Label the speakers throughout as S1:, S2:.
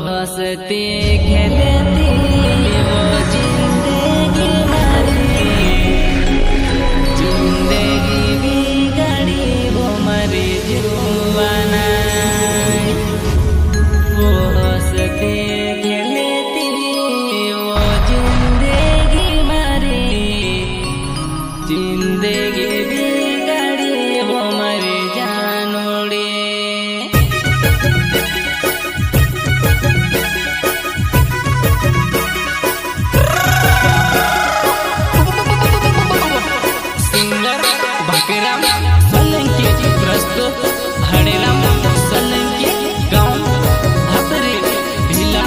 S1: हंसती खेलती वो जिंदगी मारी, जिंदगी बिगाड़ी वो मरी जुआना। वो हंसती खेलती वो जिंदगी मारी, जिंदगी बिगाड़ी वो मरी जानोड़ी। भाकराम सोलंकी प्रस्तुत हरेराम सोलंकी गाँव भादरे भिला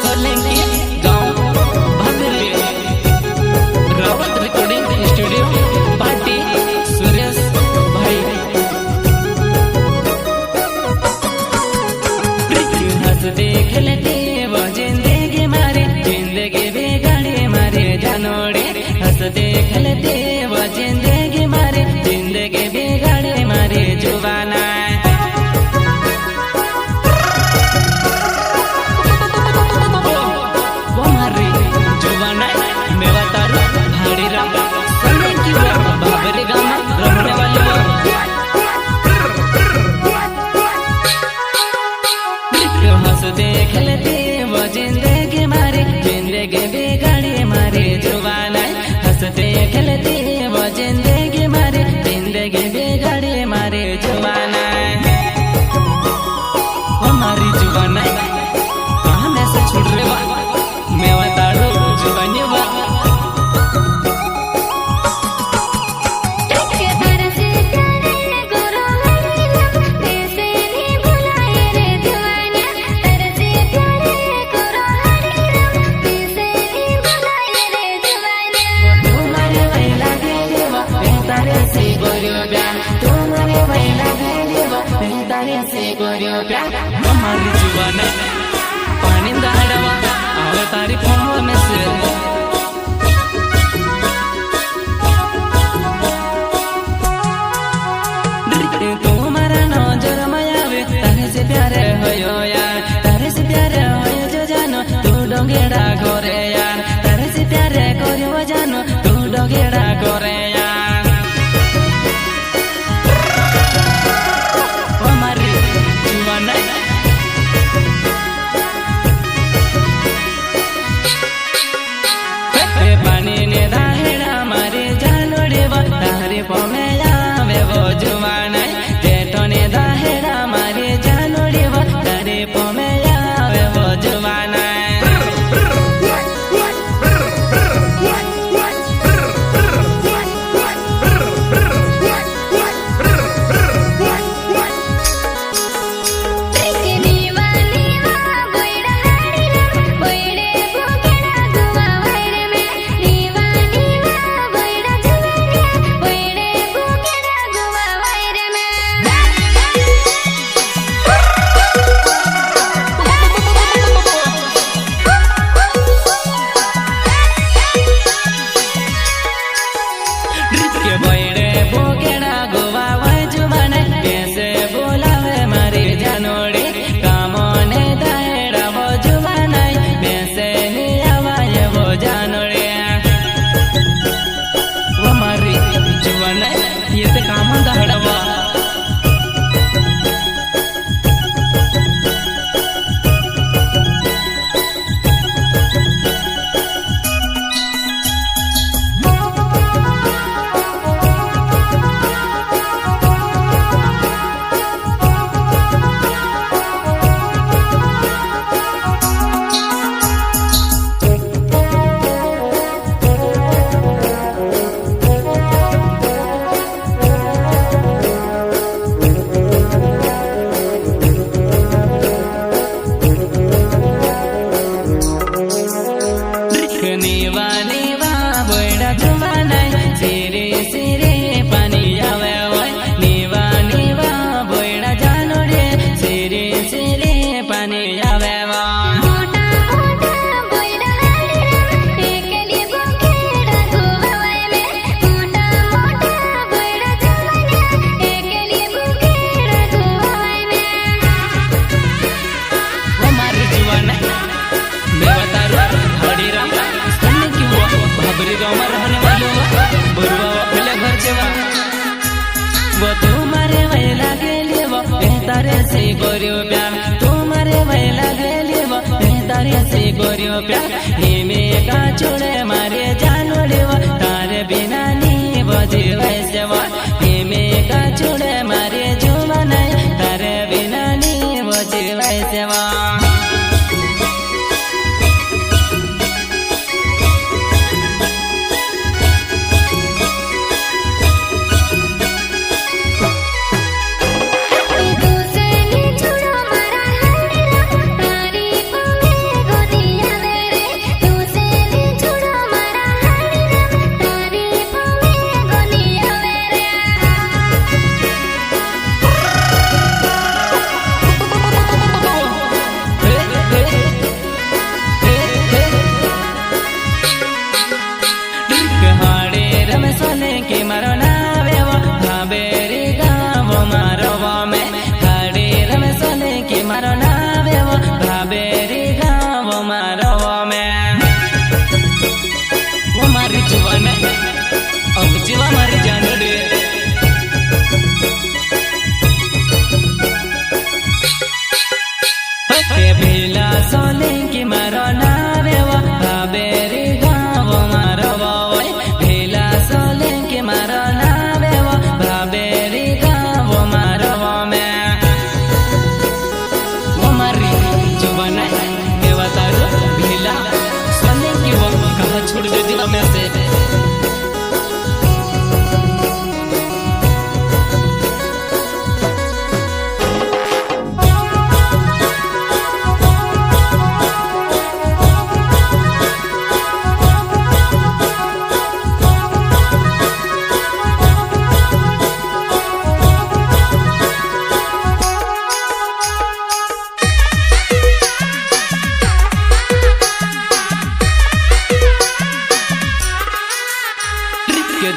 S1: सोलंकी गाँव Bhadre. Rawat recording studio party Suresh bhai. हंसते खेलते वो जिंदगी मारे, जिंदगी बिगाड़े मारे जानोड़े। हंसते खेलते वो जिंदगी मारे, जिंदगी बिगाड़े मारे जुबाना। वो मारी जुबाना मेवा तारू भाड़ी राम सोलंकी भादरे गाँव रहने वाले। हंसते खेलते वो जिंदगी मारे, जिंदगी बिगाड़े मारे जुबाना। हंसते खेलते वो जिंदगी मारे, जिंदगी बिगाड़े मारे जुबाना। वो मारी जुबाना कहाँ में से छूट रे बा, मेवा तारू जुबानी बा। हमारी जुबाना पानी दाड़वा आवे तारी फोन में से। तुम्हारा नजर मायावे तारे से प्यारे होयो यार, तारे से प्यारे होयो जो जानो तू डोंगेड़ा करे यार। तारे से प्यारे करियो जानो तू डोंगेड़ा करे यार। हमारी जुबाना पानी ने दाहेड़ा मारे जानोड़े वो तारे पोमेला वे वो जुबाना। जेठो ने दाहेड़ा मारे जानोड़े वो तारे पोमेला वे वो जुबाना। ये तो काम दाड़वा जीवन કર્યો પ્યાર હિમે કા છોડે મારે જાનોડ્યો તારે બિના ની જીવાય સેવા હિમે કા છોડે મારે જોવા નહીં તારે બિના ની જીવાય સેવા કે મારો નાવે ભાભેરી ગાવો મારો વમે ખાડી રમે સોને કે મારો નાવે ભાભેરી ગાવો મારો વમે વો મારી જુવાને અબ જીવા મારી જાનડે કે ભીલા સોને કે મારો નાવે ભાભેરી ગાવો મારો વમે ભીલા સોને કે મારો નાવે ભાભેરી ગાવો મારો વમે વો મારી જુવાને દેવા તારો ભીલા સોને કે वो कहा छोड़ दे दिला में से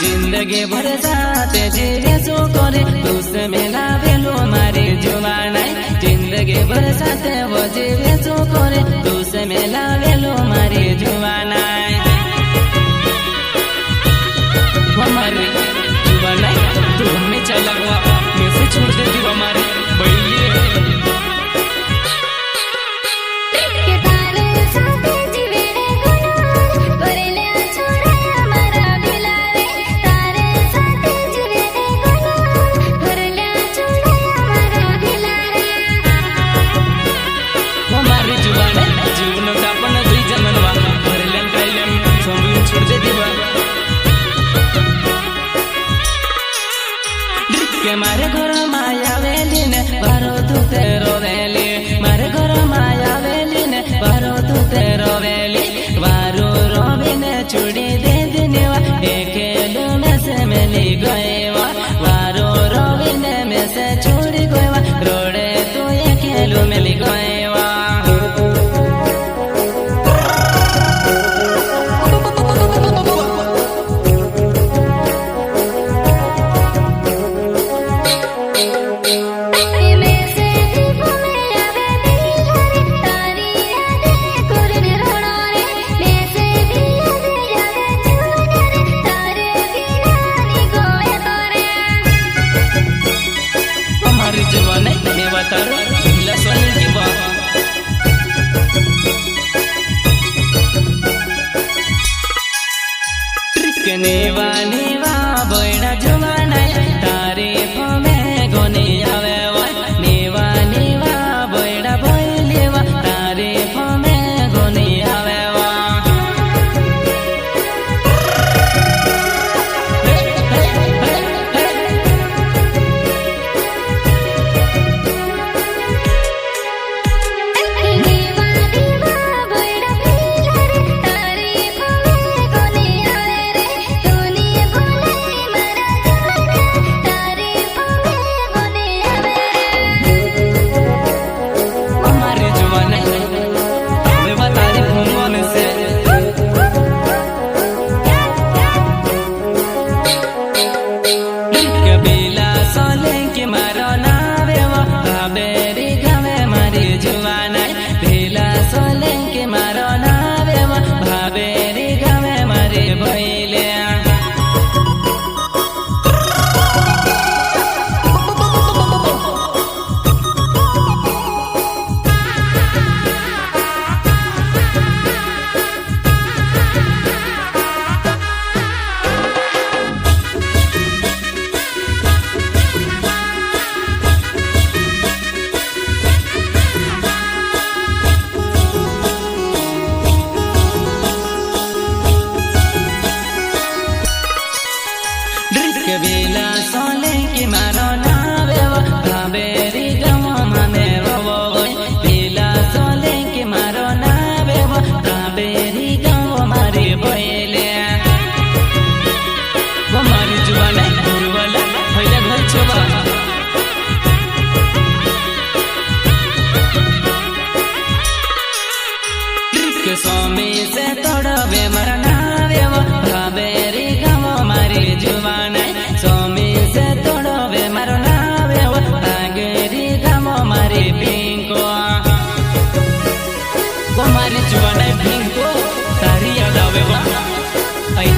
S1: जिंदगी भर साथ जीवे सो करे तुझसे मिला वेलो मारी जुवाना जिंदगी भर साथ वो जीवे सो करे तुझसे मिला वेलो मारी जुवाना हमारी जुवाना तू हमें चला हुआ मैं से छोड़ देती हमारी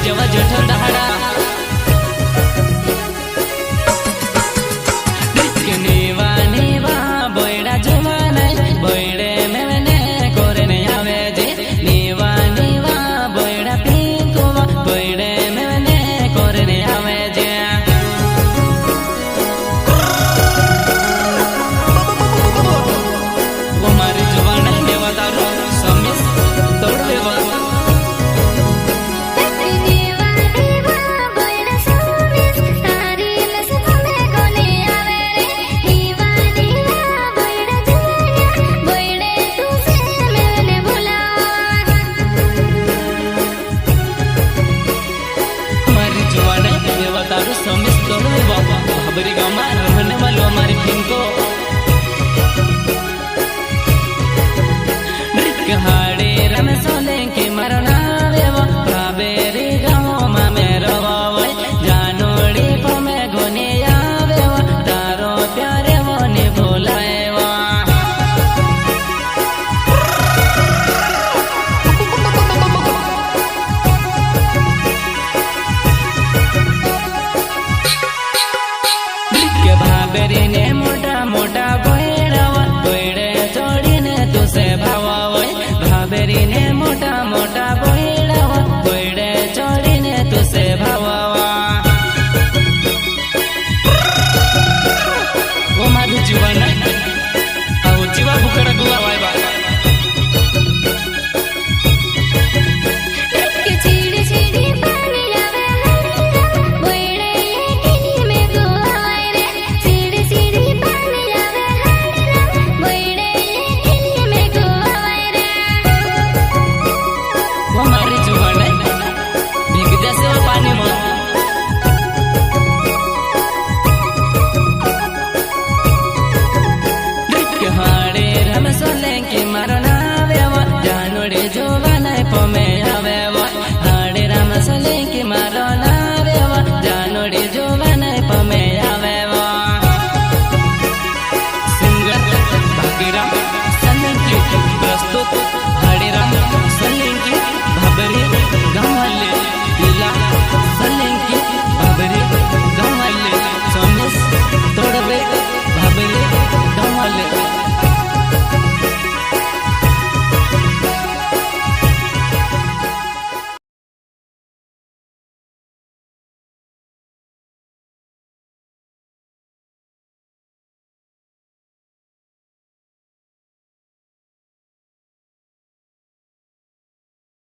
S1: जेवा जेठ दहाड़ा